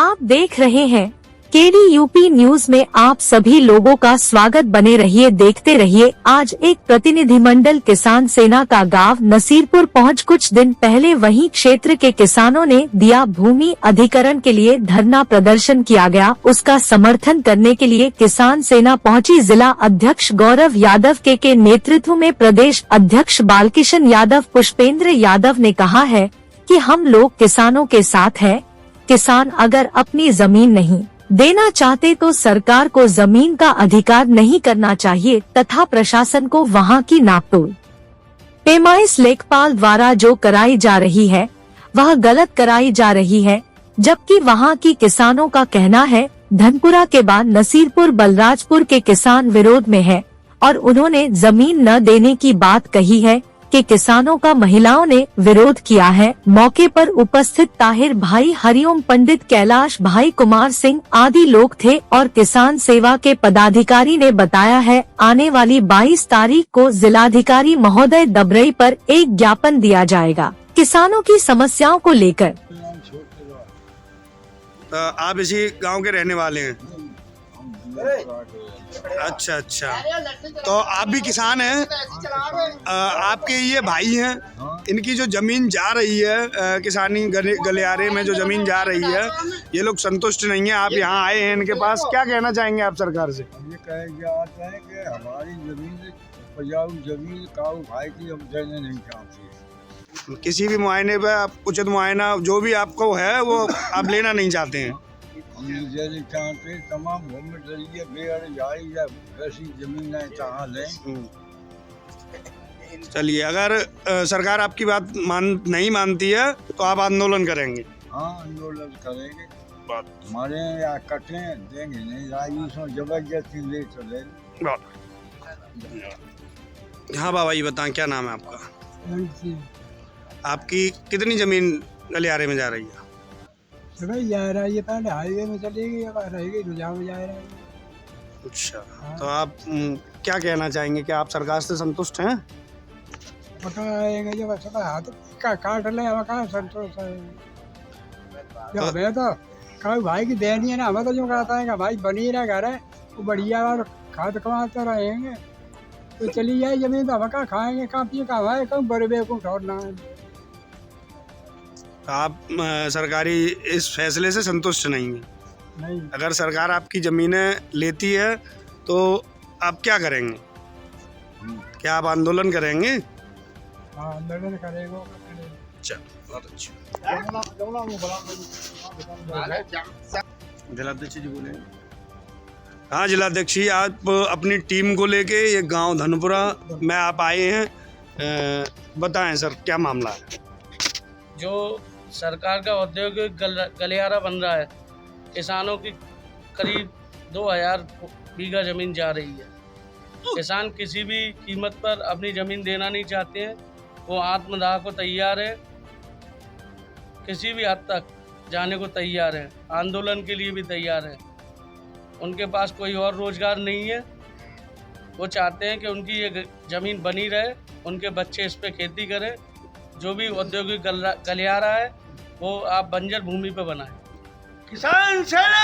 आप देख रहे हैं केडी यूपी न्यूज में आप सभी लोगों का स्वागत। बने रहिए, देखते रहिए। आज एक प्रतिनिधिमंडल किसान सेना का गांव नसीरपुर पहुंच कुछ दिन पहले वहीं क्षेत्र के किसानों ने दिया भूमि अधिग्रहण के लिए धरना प्रदर्शन किया गया। उसका समर्थन करने के लिए किसान सेना पहुंची। जिला अध्यक्ष गौरव यादव के नेतृत्व में प्रदेश अध्यक्ष बालकिशन यादव, पुष्पेंद्र यादव ने कहा है कि हम लोग किसानों के साथ हैं। किसान अगर अपनी जमीन नहीं देना चाहते तो सरकार को जमीन का अधिकार नहीं करना चाहिए तथा प्रशासन को वहां की नापतोल पैमाइश लेखपाल द्वारा जो कराई जा रही है वह गलत कराई जा रही है। जबकि वहां की किसानों का कहना है धनपुरा के बाद नसीरपुर बलराजपुर के किसान विरोध में है और उन्होंने जमीन न देने की बात कही है कि किसानों का महिलाओं ने विरोध किया है। मौके पर उपस्थित ताहिर भाई, हरिओम पंडित, कैलाश भाई, कुमार सिंह आदि लोग थे और किसान सेवा के पदाधिकारी ने बताया है आने वाली 22 तारीख को जिलाधिकारी महोदय दबरई पर एक ज्ञापन दिया जाएगा किसानों की समस्याओं को लेकर। आप इसी गांव के रहने वाले हैं? अच्छा, तो आप भी किसान हैं? आपके ये भाई हैं, इनकी जो जमीन जा रही है किसानी गलियारे में जो जमीन जा रही है, ये लोग संतुष्ट नहीं है। आप यहाँ आए हैं इनके पास, क्या कहना चाहेंगे आप सरकार से? ये कहते हैं कि हमारी जमीन काऊ भाई की हम देने नहीं चाहते। किसी भी मुआयने पे आप उचित मुआयना जो भी आपको है वो आप लेना नहीं चाहते हैं? चाहते तमाम भूमि दलिए बेअजाई या वैसी जमीन कहाँ लें। चलिए, अगर सरकार आपकी बात नहीं मानती है तो आप आंदोलन करेंगे? हाँ, आंदोलन करेंगे। हमारे यहाँ कटे देंगे नहीं, राजू जबरदस्ती ले चले। हाँ बाबा, ये बताएं क्या नाम है आपका? आपकी कितनी जमीन गलियारे में जा रही है? जा रहा है, पहले हाईवे में चलेगी, अब रहेगी रुझान में जा रहा है। अच्छा, तो आप क्या कहना चाहेंगे कि आप सरकार से संतुष्ट हैं? बताएंगे जब सब हाथ काट ले, हमें कहाँ संतोष है। हमें तो कभी भाई की देनी है ना, हमें तो जो कहता है भाई बनी रहा घर है वो बढ़िया और खाद कमाते रहेंगे तो चली जाए जमीन, तो हमें कहाँ खाएंगे, कहाँ पिए, कहाँ है, कहीं बड़े को छोड़ना है। आप सरकारी इस फैसले से संतुष्ट नहीं है? नहीं। अगर सरकार आपकी जमीनें लेती है तो आप क्या करेंगे? क्या आप आंदोलन करेंगे? हाँ, आंदोलन करेंगे। अच्छा, बहुत अच्छा। जिलाध्यक्ष जी बोलेंगे। हाँ जिलाध्यक्ष जी, आप अपनी टीम को लेके ये गांव धनपुरा में आप आए हैं, बताएं सर क्या मामला है? जो सरकार का औद्योगिक गलियारा बन रहा है, किसानों की करीब 2000 बीघा जमीन जा रही है। किसान किसी भी कीमत पर अपनी जमीन देना नहीं चाहते हैं, वो आत्मदाह को तैयार है, किसी भी हद तक जाने को तैयार है, आंदोलन के लिए भी तैयार है। उनके पास कोई और रोजगार नहीं है, वो चाहते हैं कि उनकी ये जमीन बनी रहे, उनके बच्चे इस पे खेती करें। जो भी औद्योगिक गलियारा है वो आप बंजर भूमि पे बनाएं। किसान सेना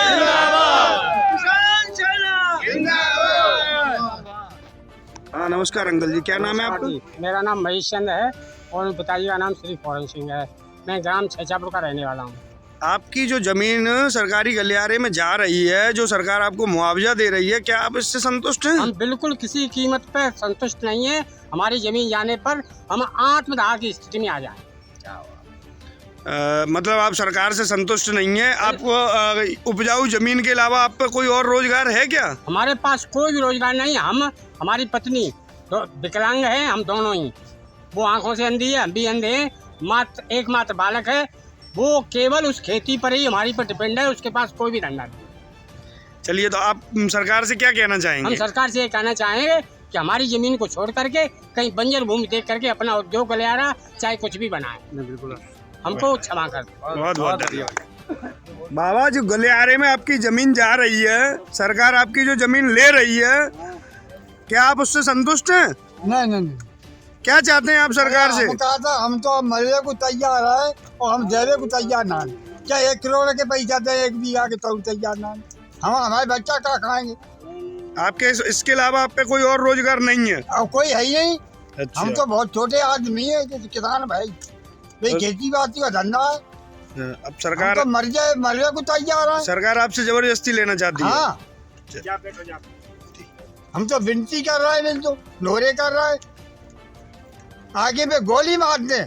जिंदाबाद! किसान सेना जिंदाबाद! हाँ नमस्कार अंकल जी, क्या नाम है आपका? मेरा नाम महेश चंद है और पिताजी का नाम श्री फौरन सिंह है। मैं ग्राम छेचापुर का रहने वाला हूँ। आपकी जो जमीन सरकारी गलियारे में जा रही है, जो सरकार आपको मुआवजा दे रही है, क्या आप इससे संतुष्ट हैं? हम बिल्कुल किसी कीमत पर संतुष्ट नहीं है। हमारी जमीन जाने पर हम आत्मदाह की स्थिति में आ जाए। मतलब आप सरकार से संतुष्ट नहीं है। आपको उपजाऊ जमीन के अलावा आप पे कोई और रोजगार है क्या? हमारे पास कोई भी रोजगार नहीं। हम, हमारी पत्नी तो विकलांग है, हम दोनों ही। वो आंखों से अंधी है, हम भी अंधे हैं। एकमात्र बालक है, वो केवल उस खेती पर ही हमारी पर डिपेंड है, उसके पास कोई भी धंधा नहीं। चलिए, तो आप सरकार से क्या कहना चाहेंगे? हम सरकार से ये कहना चाहेंगे कि हमारी जमीन को छोड़ करके कहीं बंजर भूमि देख करके अपना उद्योग गलियारा चाहे कुछ भी बनाए। बिल्कुल, हमको क्षमा कर। बहुत बहुत धन्यवाद। बाबा, जो गलियारे में आपकी जमीन जा रही है, सरकार आपकी जो जमीन ले रही है, क्या आप उससे संतुष्ट हैं? नहीं। क्या चाहते हैं आप सरकार से? हम तो मरने को तैयार है और हम देने को तैयार ना। चाहे 1 करोड़ के पैसा दे 1 बीघा के तो तैयार ना। हम हमारे बच्चा क्या खाएंगे? आपके इसके अलावा आप पे कोई और रोजगार नहीं है? और कोई है ही नहीं। अच्छा। हम तो बहुत छोटे आदमी है, किसान भाई खेती बाती का धंधा है। अब सरकार तो मरने को तैयार है। सरकार आपसे जबरदस्ती लेना चाहती है। हाँ, हम तो विनती कर रहे हैं, नहीं तो नोरे कर रहे हैं। आगे पे गोली मार दे,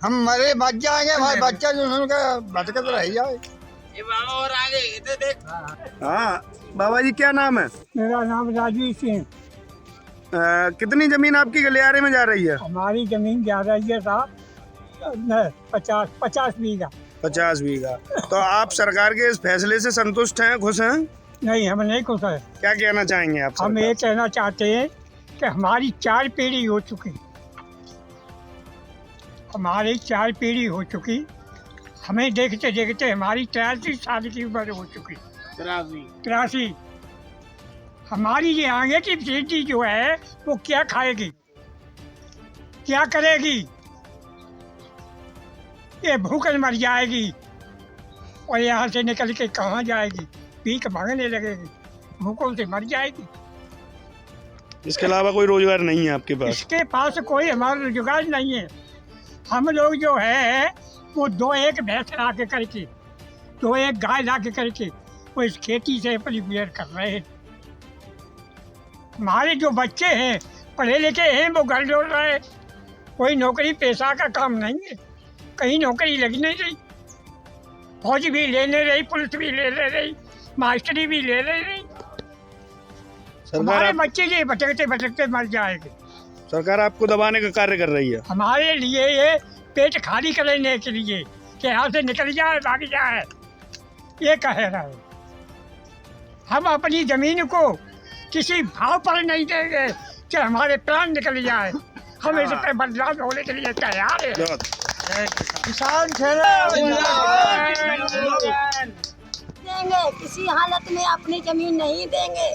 हम मर जाएंगे, हमारे बच्चा जो उनका भटकत रह जाए। और आगे इधर देख। हाँ बाबा जी, क्या नाम है? मेरा नाम राजवीर सिंह। कितनी जमीन आपकी गलियारे में जा रही है? हमारी जमीन जा रही है साहब 50 बीघा। 50 बीघा। तो आप सरकार के इस फैसले से संतुष्ट हैं, खुश हैं? नहीं, हम नहीं खुश है। क्या कहना चाहेंगे आप? हम ये कहना चाहते हैं कि हमारी 4 पीढ़ी हो चुकी, हमारी 4 पीढ़ी हो चुकी। हमें देखते देखते हमारी 83 साल की उम्र हो चुकी। 83। हमारी ये आगे की पीढ़ी जो है वो क्या खाएगी, क्या करेगी? ये भूखल मर जाएगी और यहाँ से निकल के कहाँ जाएगी? भीख मांगने लगेगी, भूखों से मर जाएगी। इसके अलावा कोई रोजगार नहीं है आपके पास? इसके पास कोई हमारा रोजगार नहीं है। हम लोग जो है वो 2-1 भैंस ला के करके, 2-1 गाय ला के करके वो इस खेती से अपनी गुजर कर रहे हैं। हमारे जो बच्चे हैं पढ़े लिखे हैं, वो घर जोड़ रहे हैं। कोई नौकरी पेशा का काम नहीं है, कहीं नौकरी लगी नहीं रही। फौज भी ले ले रही, पुलिस भी ले ले रही, मास्टरी भी ले ले रही। हमारे बच्चे ये भटकते भटकते मर जाएंगे। सरकार आपको दबाने का कार्य कर रही है। हमारे लिए ये पेट खाली करने के लिए कि यहाँ से निकल जाए, भाग जाए, ये कह रहा है। हम अपनी जमीन को किसी भाव पर नहीं देंगे कि हमारे प्राण निकल जाए। हम इस पे बदलाव होने के लिए तैयार हैं। किसान देंगे, किसी हालत में अपनी जमीन नहीं देंगे।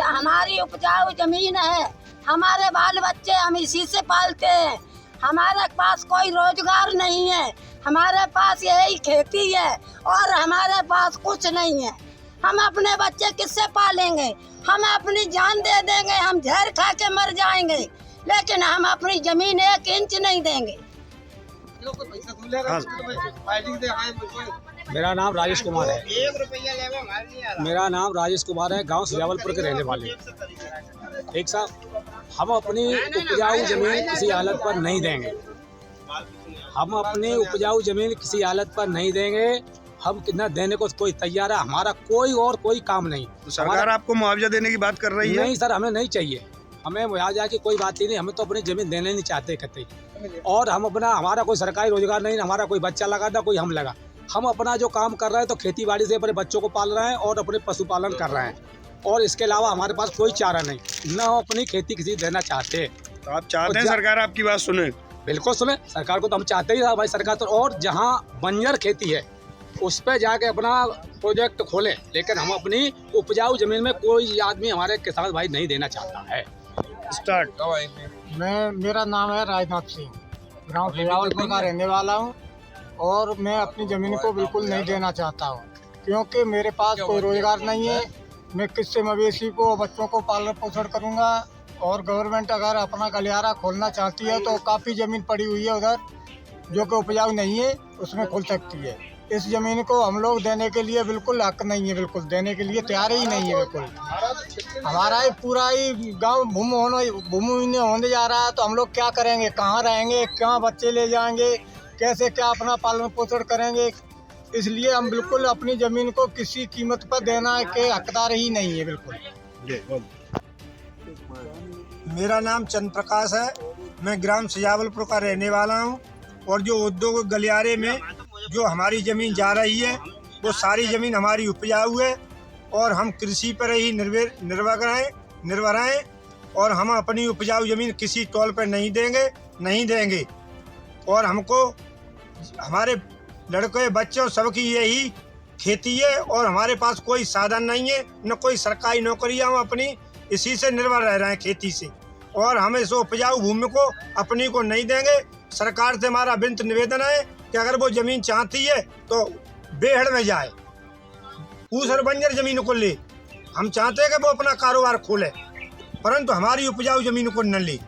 हमारी उपजाऊ जमीन है, हमारे बाल बच्चे हम इसी से पालते हैं। हमारे पास कोई रोजगार नहीं है, हमारे पास यही खेती है और हमारे पास कुछ नहीं है। हम अपने बच्चे किससे पालेंगे? हम अपनी जान दे देंगे, हम जहर खा के मर जाएंगे, लेकिन हम अपनी जमीन 1 इंच नहीं देंगे। मेरा नाम राजेश कुमार है। मेरा नाम राजेश कुमार है, गांव सजावलपुर के रहने वाले। एक साहब, हम अपनी उपजाऊ जमीन किसी हालत पर नहीं देंगे। हम अपनी उपजाऊ जमीन किसी हालत पर नहीं देंगे। हम न देने को कोई तैयार है। हमारा कोई काम नहीं। तो सरकार आपको मुआवजा देने की बात कर रही है? नहीं सर, हमें नहीं चाहिए। हमें मुआवजा की कोई बात ही नहीं। हमें तो अपनी जमीन देने नहीं चाहते कतई। और हम अपना, हमारा कोई सरकारी रोजगार नहीं, हमारा कोई बच्चा लगा था, कोई हम लगा। हम अपना जो काम कर रहे हैं तो खेती बाड़ी से अपने बच्चों को पाल रहे हैं और अपने पशुपालन कर रहे हैं। और इसके अलावा हमारे पास कोई चारा नहीं, न हम अपनी खेती किसी देना चाहते। तो आप चाहते हैं सरकार आपकी बात सुने? बिल्कुल सुने, सरकार को तो हम चाहते ही था भाई। सरकार तो, और जहाँ बंजर खेती है उस पर जाके अपना प्रोजेक्ट खोलें, लेकिन हम अपनी उपजाऊ जमीन में कोई आदमी हमारे किसान भाई नहीं देना चाहता है। स्टार्ट। मेरा नाम है राजनाथ सिंह, गांव सजावलपुर का रहने वाला हूं और मैं अपनी ज़मीन को बिल्कुल नहीं देना चाहता हूं, क्योंकि मेरे पास कोई रोज़गार नहीं है। मैं किससे मवेशी को, बच्चों को पालन पोषण करूंगा। और गवर्नमेंट अगर अपना गलियारा खोलना चाहती है तो काफ़ी ज़मीन पड़ी हुई है उधर जो कि उपजाऊ नहीं है, उसमें खुल सकती है। इस ज़मीन को हम लोग देने के लिए बिल्कुल हक नहीं है, बिल्कुल देने के लिए तैयार ही नहीं है। बिल्कुल हमारा ही पूरा ही गाँव भूमि होने जा रहा है, तो हम लोग क्या करेंगे? कहाँ रहेंगे? कहाँ बच्चे ले जाएंगे? कैसे क्या अपना पालन पोषण करेंगे? इसलिए हम बिल्कुल अपनी ज़मीन को किसी कीमत पर देना के हकदार ही नहीं है बिल्कुल। मेरा नाम चंद्र प्रकाश है, मैं ग्राम सजावलपुर का रहने वाला हूं। और जो उद्योग गलियारे में जो हमारी ज़मीन जा रही है वो सारी ज़मीन हमारी उपजाऊ है और हम कृषि पर ही निर्भर हैं और हम अपनी उपजाऊ ज़मीन किसी तौल पर नहीं देंगे। और हमको, हमारे लड़के बच्चों सबकी यही खेती है और हमारे पास कोई साधन नहीं है, न कोई सरकारी नौकरी। हम अपनी इसी से निर्भर रह रहे हैं, खेती से। और हम इस उपजाऊ भूमि को अपनी को नहीं देंगे। सरकार से हमारा विनम्र निवेदन है कि अगर वो ज़मीन चाहती है तो बेहड़ में जाए, ऊसर बंजर ज़मीन को ले। हम चाहते हैं कि वो अपना कारोबार खोले, परंतु हमारी उपजाऊ ज़मीन को न ले।